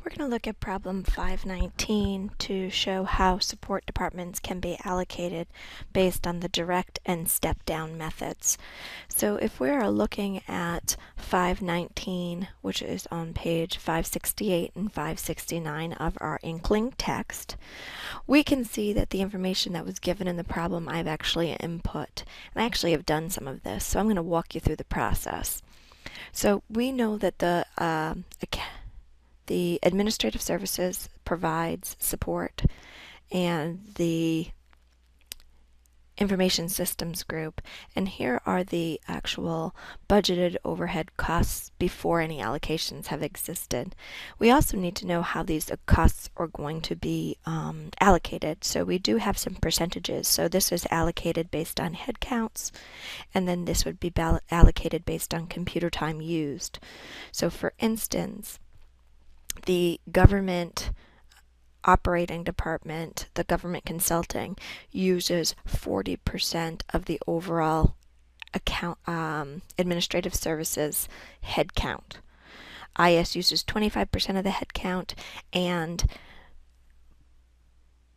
We're going to look at problem 519 to show how support departments can be allocated based on the direct and step-down methods. So if we're looking at 519, which is on page 568 and 569 of our Inkling text, we can see that the information that was given in the problem I've actually input. And I actually have done some of this, so I'm going to walk you through the process. So we know that the administrative services provides support, and the information systems group, and here are the actual budgeted overhead costs before any allocations have existed. We also need to know how these costs are going to be allocated. So we do have some percentages. So this is allocated based on head counts, and then this would be allocated based on computer time used. So for instance, the government operating department, the government consulting, uses 40% of the overall administrative services head count. IS uses 25% of the head count, and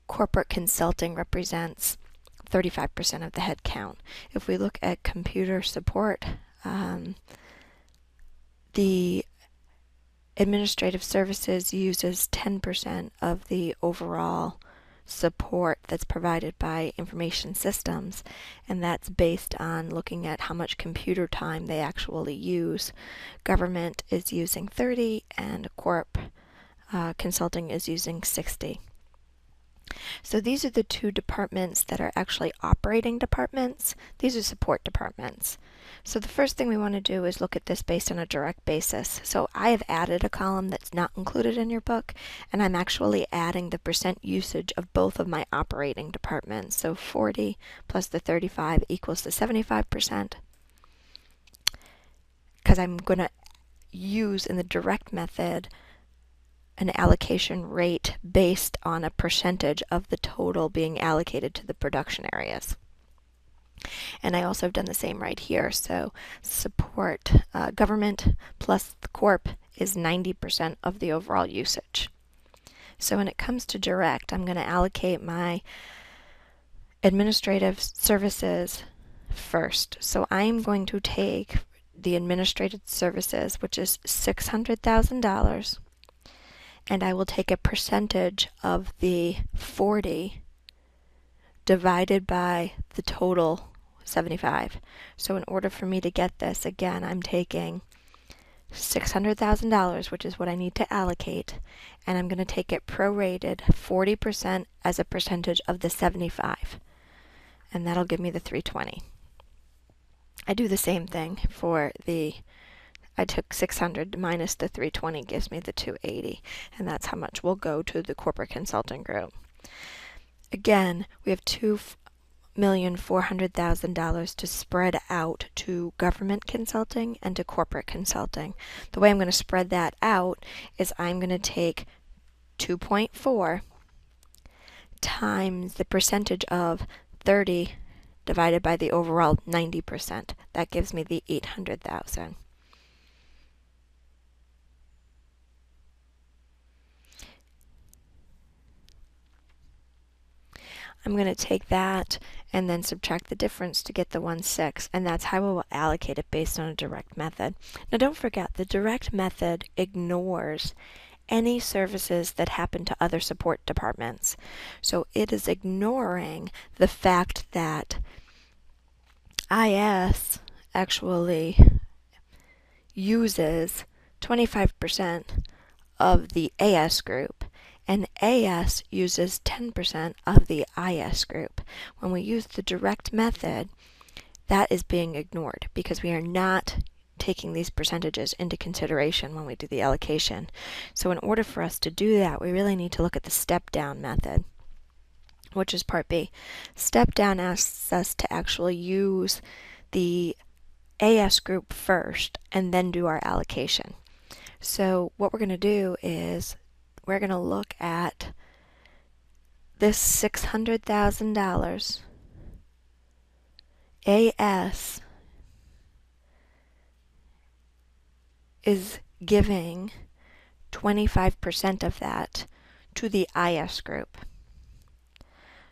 corporate consulting represents 35% of the head count. If we look at computer support, the administrative services uses 10% of the overall support that's provided by information systems, and that's based on looking at how much computer time they actually use. Government is using 30 and corp consulting is using 60. So these are the two departments that are actually operating departments. These are support departments. So the first thing we want to do is look at this based on a direct basis. So I have added a column that's not included in your book, and I'm actually adding the percent usage of both of my operating departments. So 40 plus the 35 equals the 75%, because I'm going to use in the direct method an allocation rate based on a percentage of the total being allocated to the production areas. And I also have done the same right here. So support government plus the corp is 90% of the overall usage. So when it comes to direct, I'm going to allocate my administrative services first. So I'm going to take the administrative services, which is $600,000, and I will take a percentage of the 40 divided by the total 75. So in order for me to get this, again, I'm taking $600,000, which is what I need to allocate, and I'm going to take it prorated 40% as a percentage of the 75, and that'll give me the 320. I do the same thing for I took 600 minus the 320 gives me the 280, and that's how much will go to the corporate consulting group. Again, we have $2,400,000 to spread out to government consulting and to corporate consulting. The way I'm going to spread that out is I'm going to take 2.4 times the percentage of 30 divided by the overall 90%. That gives me the 800,000. I'm going to take that and then subtract the difference to get the 1/6, and that's how we'll allocate it based on a direct method. Now don't forget, the direct method ignores any services that happen to other support departments. So it is ignoring the fact that IS actually uses 25% of the AS group, and AS uses 10% of the IS group. When we use the direct method, that is being ignored because we are not taking these percentages into consideration when we do the allocation. So in order for us to do that, we really need to look at the step-down method, which is part B. Step-down asks us to actually use the AS group first and then do our allocation. So what we're going to do is we're going to look at this $600,000. AS is giving 25% of that to the IS group.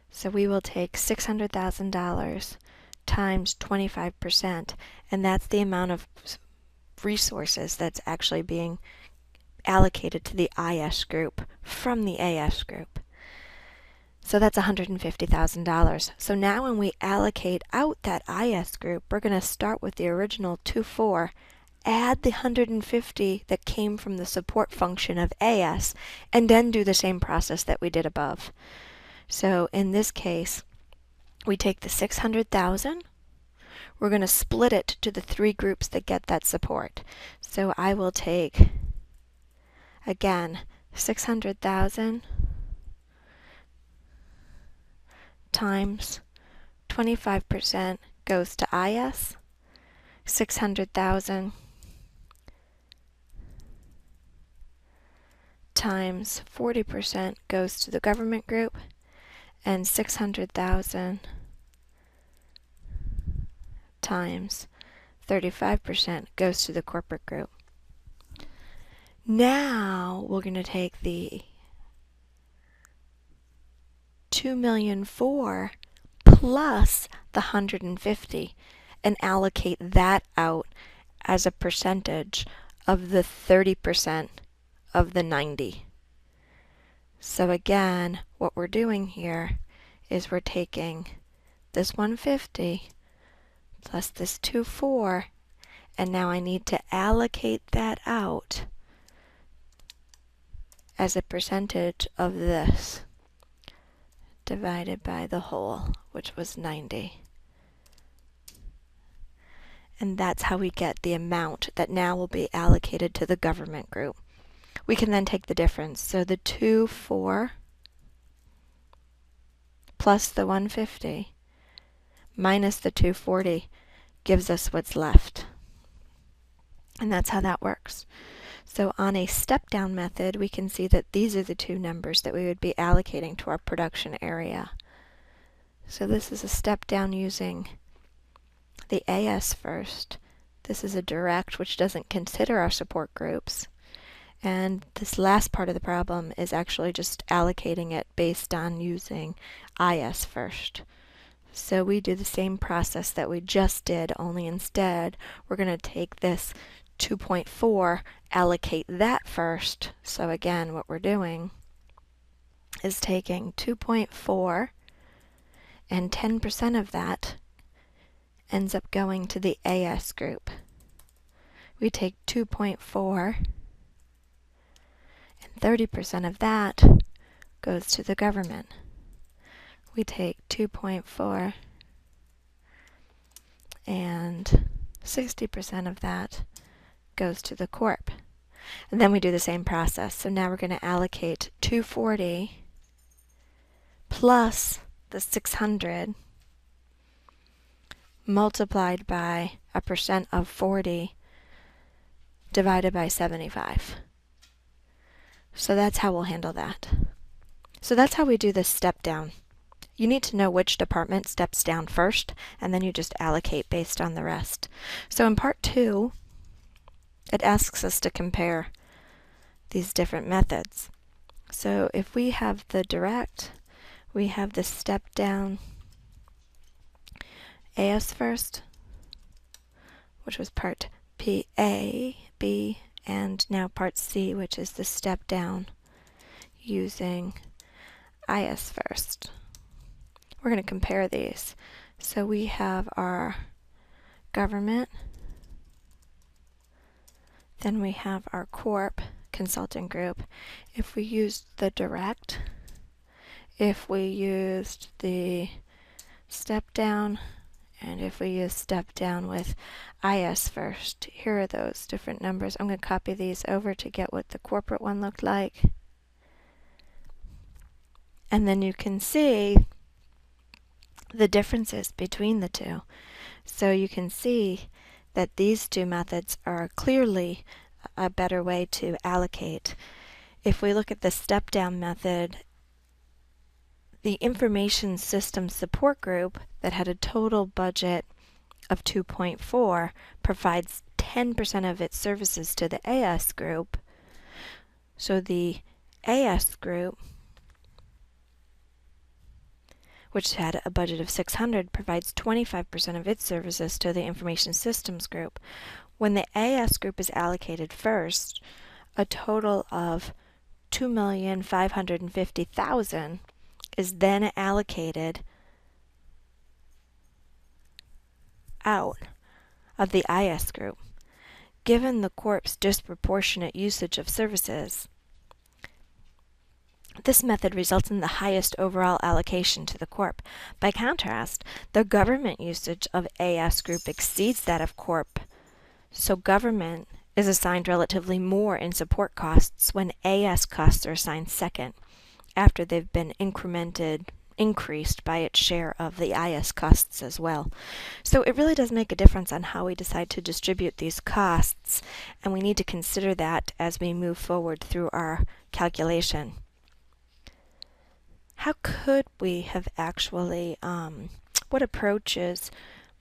So we will take $600,000 times 25%, and that's the amount of resources that's actually being allocated to the IS group from the AS group. So that's $150,000. So now when we allocate out that IS group, we're going to start with the original 2.4, add the 150 that came from the support function of AS, and then do the same process that we did above. So in this case, we take the 600,000, we're going to split it to the 3 groups that get that support. So I will take, again, 600,000 times 25% goes to IS, 600,000 times 40% goes to the government group, and 600,000 times 35% goes to the corporate group. Now we're going to take the 2,000,004 plus the 150 and allocate that out as a percentage of the 30% of the 90. So again, what we're doing here is we're taking this 150 plus this 2.4, and now I need to allocate that out as a percentage of this divided by the whole, which was 90. And that's how we get the amount that now will be allocated to the government group. We can then take the difference. So the 2.4 plus the 150 minus the 240 gives us what's left. And that's how that works. So on a step-down method, we can see that these are the 2 numbers that we would be allocating to our production area. So this is a step-down using the AS first. This is a direct, which doesn't consider our support groups. And this last part of the problem is actually just allocating it based on using IS first. So we do the same process that we just did, only instead we're going to take this 2.4, allocate that first. So again, what we're doing is taking 2.4, and 10% of that ends up going to the AS group. We take 2.4, and 30% of that goes to the government. We take 2.4, and 60% of that goes to the corp. And then we do the same process. So now we're going to allocate 240 plus the 600 multiplied by a percent of 40 divided by 75. So that's how we'll handle that. So that's how we do this step down. You need to know which department steps down first, and then you just allocate based on the rest. So in part 2, it asks us to compare these different methods. So if we have the direct, we have the step down AS first, which was part PA, B, and now part C, which is the step down using IS first. We're going to compare these. So we have our government, then we have our corp consulting group. If we used the direct, if we used the step down, and if we use step down with IS first, here are those different numbers. I'm going to copy these over to get what the corporate one looked like. And then you can see the differences between the two. So you can see that these 2 methods are clearly a better way to allocate. If we look at the step-down method, the information system support group that had a total budget of 2.4 provides 10% of its services to the AS group. So the AS group, which had a budget of $600, provides 25% of its services to the Information Systems group. When the AS group is allocated first, a total of $2,550,000 is then allocated out of the IS group. Given the Corp's disproportionate usage of services, this method results in the highest overall allocation to the Corp. By contrast, the government usage of AS group exceeds that of Corp, so government is assigned relatively more in support costs when AS costs are assigned second, after they've been increased by its share of the IS costs as well. So it really does make a difference on how we decide to distribute these costs, and we need to consider that as we move forward through our calculation. How could we have actually, what approaches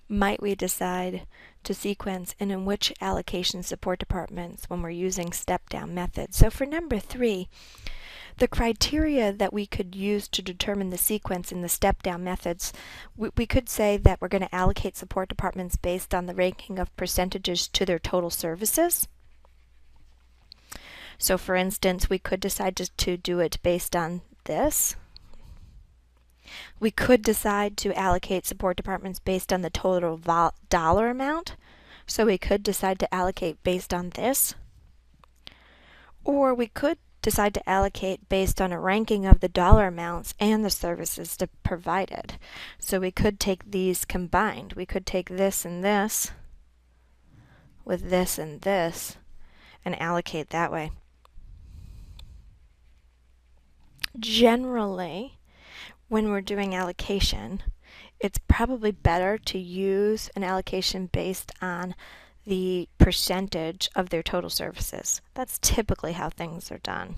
might we decide to sequence, and in which allocation support departments when we're using step-down methods? So for number 3, the criteria that we could use to determine the sequence in the step-down methods, we could say that we're going to allocate support departments based on the ranking of percentages to their total services. So for instance, we could decide to do it based on this. We could decide to allocate support departments based on the total dollar amount. So we could decide to allocate based on this. Or we could decide to allocate based on a ranking of the dollar amounts and the services provided. So we could take these combined. We could take this and this with this and this and allocate that way. Generally, when we're doing allocation, it's probably better to use an allocation based on the percentage of their total services. That's typically how things are done.